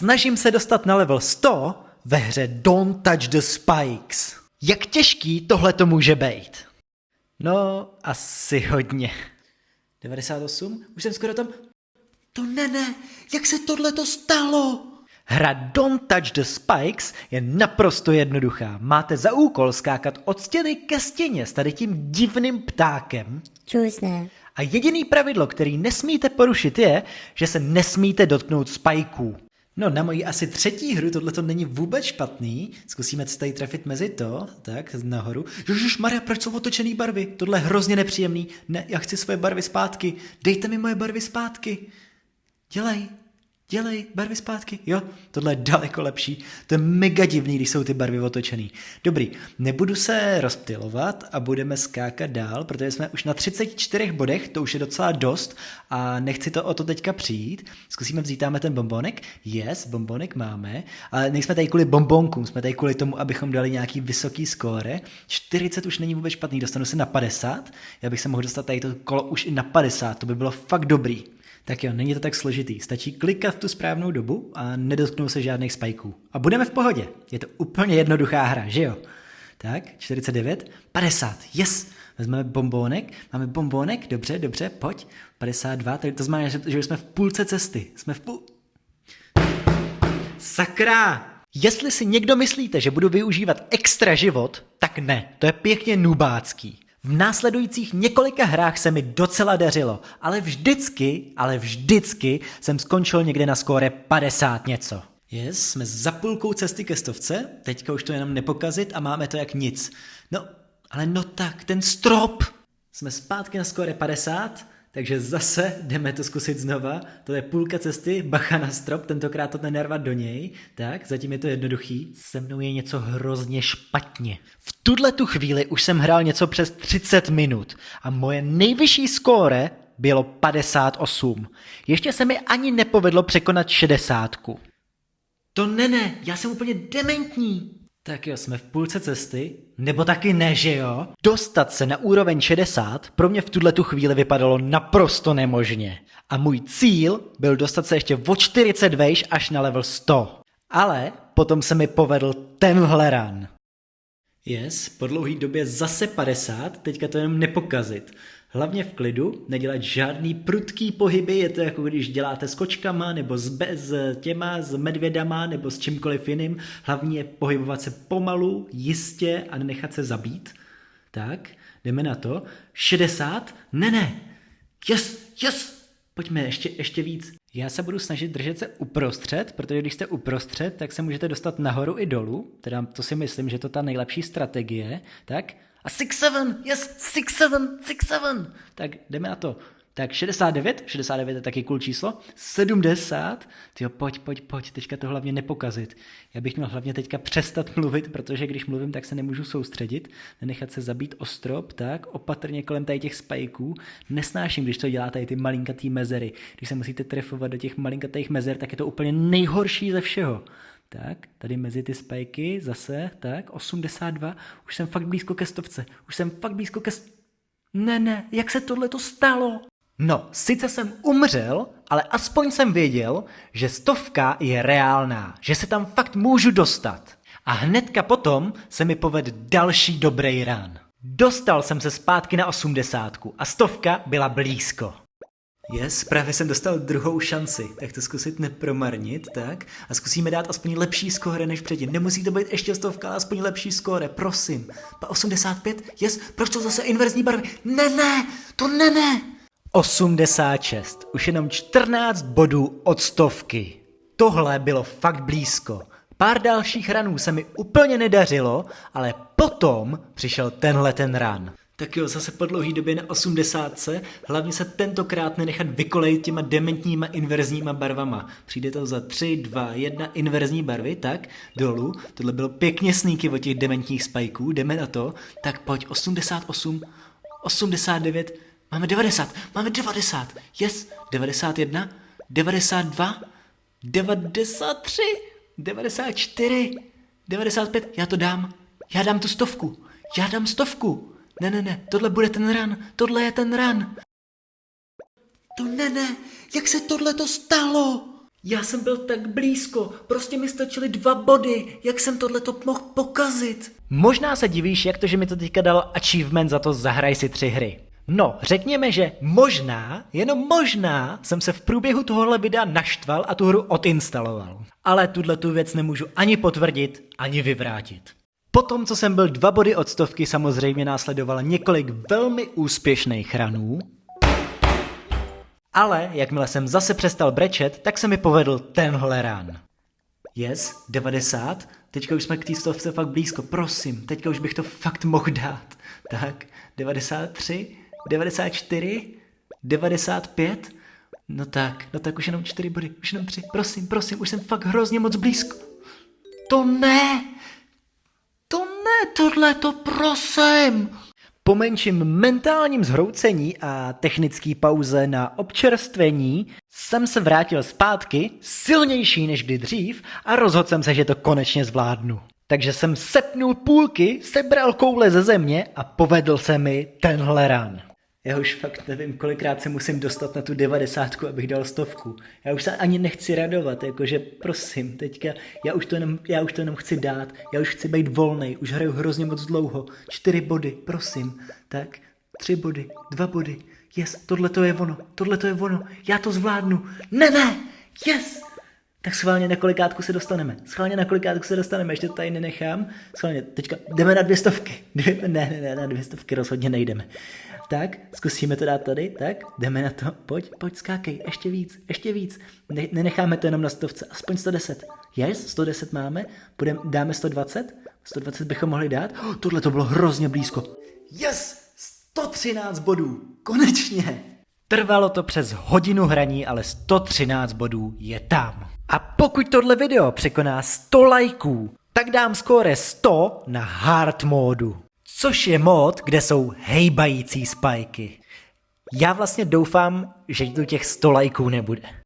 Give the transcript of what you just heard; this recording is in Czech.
Snažím se dostat na level 100 ve hře Don't Touch the Spikes. Jak těžký tohle to může být? No, asi hodně. 98? Už jsem skoro tam... To ne, jak se tohleto stalo? Hra Don't Touch the Spikes je naprosto jednoduchá. Máte za úkol skákat od stěny ke stěně s tady tím divným ptákem. Čusne. A jediný pravidlo, který nesmíte porušit je, že se nesmíte dotknout spajků. No, na moji asi třetí hru tohleto není vůbec špatný. Zkusíme se tady trefit mezi to. Tak, nahoru. Ježišmarja, proč jsou otočený barvy? Tohle je hrozně nepříjemný. Ne, já chci svoje barvy zpátky. Dejte mi moje barvy zpátky. Dělej, barvy zpátky. Jo, tohle je daleko lepší. To je mega divný, když jsou ty barvy otočený. Dobrý, nebudu se rozptylovat a budeme skákat dál, protože jsme už na 34 bodech, to už je docela dost a nechci to o to teďka přijít. Zkusíme vzít tam ten bombonek. Yes, bombonek máme, ale nejsme tady kvůli bombonkům, jsme tady kvůli tomu, abychom dali nějaký vysoký skóre. 40 už není vůbec špatný, dostanu se na 50. Já bych se mohl dostat tady to kolo už i na 50, to by bylo fakt dobrý. Tak jo, není to tak složitý. Stačí klikat v tu správnou dobu a nedotknou se žádných spajků. A budeme v pohodě. Je to úplně jednoduchá hra, že jo? Tak, 49, 50, yes! Vezmeme bombónek, máme bombónek, dobře, pojď. 52, to znamená, že už jsme v půlce cesty. Sakra! Jestli si někdo myslíte, že budu využívat extra život, tak ne, to je pěkně nubácký. V následujících několika hrách se mi docela dařilo, ale vždycky jsem skončil někde na skóre 50 něco. Yes, jsme za půlkou cesty ke 100, teďka už to jenom nepokazit a máme to jak nic. No, ale no tak, ten strop! Jsme zpátky na skóre 50, takže zase jdeme to zkusit znova. To je půlka cesty, bacha na strop, tentokrát to nenarvat do něj. Tak, zatím je to jednoduchý. Se mnou je něco hrozně špatně. V tu chvíli už jsem hrál něco přes 30 minut a moje nejvyšší skóre bylo 58. Ještě se mi ani nepovedlo překonat 60. To ne, já jsem úplně dementní. Tak jo, jsme v půlce cesty, nebo taky ne, že jo? Dostat se na úroveň 60 pro mě v tu chvíli vypadalo naprosto nemožně. A můj cíl byl dostat se ještě o 40 vejš až na level 100. Ale potom se mi povedl tenhle run. Yes, po dlouhý době zase 50, teďka to jenom nepokazit. Hlavně v klidu, nedělat žádný prudký pohyby, je to jako když děláte s kočkama, nebo s medvědama, nebo s čímkoliv jiným. Hlavně je pohybovat se pomalu, jistě a nenechat se zabít. Tak, jdeme na to. 60, ne, yes, pojďme ještě víc. Já se budu snažit držet se uprostřed, protože když jste uprostřed, tak se můžete dostat nahoru i dolů. Teda to si myslím, že to ta nejlepší strategie. Tak, a 6-7, yes, 6-7. Tak jdeme na to. Tak 69 je taky cool číslo. 70, tyjo, pojď, teďka to hlavně nepokazit. Já bych měl hlavně teďka přestat mluvit, protože když mluvím, tak se nemůžu soustředit, nenechat se zabít o strop, tak opatrně kolem tady těch spajků. Nesnáším, když to dělá tady ty malinkatý mezery. Když se musíte trefovat do těch malinkatých mezer, tak je to úplně nejhorší ze všeho. Tak, tady mezi ty spajky zase, tak, 82, už jsem fakt blízko ke 100. Ne, jak se tohleto stalo? No, sice jsem umřel, ale aspoň jsem věděl, že 100 je reálná, že se tam fakt můžu dostat. A hnedka potom se mi povedl další dobrý run. Dostal jsem se zpátky na 80 a 100 byla blízko. Yes, právě jsem dostal druhou šanci, tak to zkusit nepromarnit, tak? A zkusíme dát aspoň lepší skóre než předtím. Nemusí to být ještě 100, ale aspoň lepší skóre, prosím. 85, yes, proč to zase inverzní barvy? Ne. 86, už jenom 14 bodů od 100. Tohle bylo fakt blízko. Pár dalších ranů se mi úplně nedařilo, ale potom přišel tenhle ten run. Tak jo, zase po dlouhý době na 80, hlavně se tentokrát nenechat vykolejit těma dementníma inverzníma barvama. Přijde to za 3, 2, 1 inverzní barvy, tak, dolů. Tohle bylo pěkně sneaky od těch dementních spajků, jdeme na to. Tak pojď, 88, 89, máme 90, yes, 91, 92, 93, 94, 95, já dám tu 100, já dám 100. Ne, tohle bude ten run, To ne, jak se tohle to stalo? Já jsem byl tak blízko, prostě mi stačily 2 body, jak jsem tohleto mohl pokazit? Možná se divíš, jak to, že mi to teďka dalo achievement za to zahraj si 3 hry. No, řekněme, že možná, jenom možná, jsem se v průběhu tohohle videa naštval a tu hru odinstaloval. Ale tu věc nemůžu ani potvrdit, ani vyvrátit. Potom, co jsem byl 2 body od 100, samozřejmě následovalo několik velmi úspěšných ranů. Ale jakmile jsem zase přestal brečet, tak se mi povedl tenhle run. Yes, 90, teďka už jsme k té 100 fakt blízko, prosím, teďka už bych to fakt mohl dát. Tak, 93, 94, 95, no tak už jenom 4 body, už jenom 3, prosím, už jsem fakt hrozně moc blízko. To ne, tohleto prosím. Po menším mentálním zhroucení a technický pauze na občerstvení jsem se vrátil zpátky, silnější než kdy dřív a rozhodl jsem se, že to konečně zvládnu. Takže jsem sepnul půlky, sebral koule ze země a povedl se mi tenhle run. Já už fakt nevím, kolikrát se musím dostat na tu 90, abych dal 100. Já už se ani nechci radovat, jakože prosím, teďka já už to jenom chci dát, já už chci být volnej, už hraju hrozně moc dlouho, 4 body, prosím, tak 3 body, 2 body, yes, tohle to je ono, já to zvládnu, ne, yes! Tak schválně na kolikátku se dostaneme, ještě to tady nenechám, schválně, teďka jdeme na 200. Ne, na 200 rozhodně nejdeme. Tak, zkusíme to dát tady, tak, jdeme na to, pojď, skákej, ještě víc, nenecháme to jenom na 100, aspoň 110, yes, 110 máme, dáme 120, 120 bychom mohli dát, tohle to bylo hrozně blízko, yes, 113 bodů, konečně. Trvalo to přes hodinu hraní, ale 113 bodů je tam. A pokud tohle video překoná 100 lajků, tak dám skóre 100 na hard módu. Což je mod, kde jsou hejbající spajky. Já vlastně doufám, že tu těch 100 lajků nebude.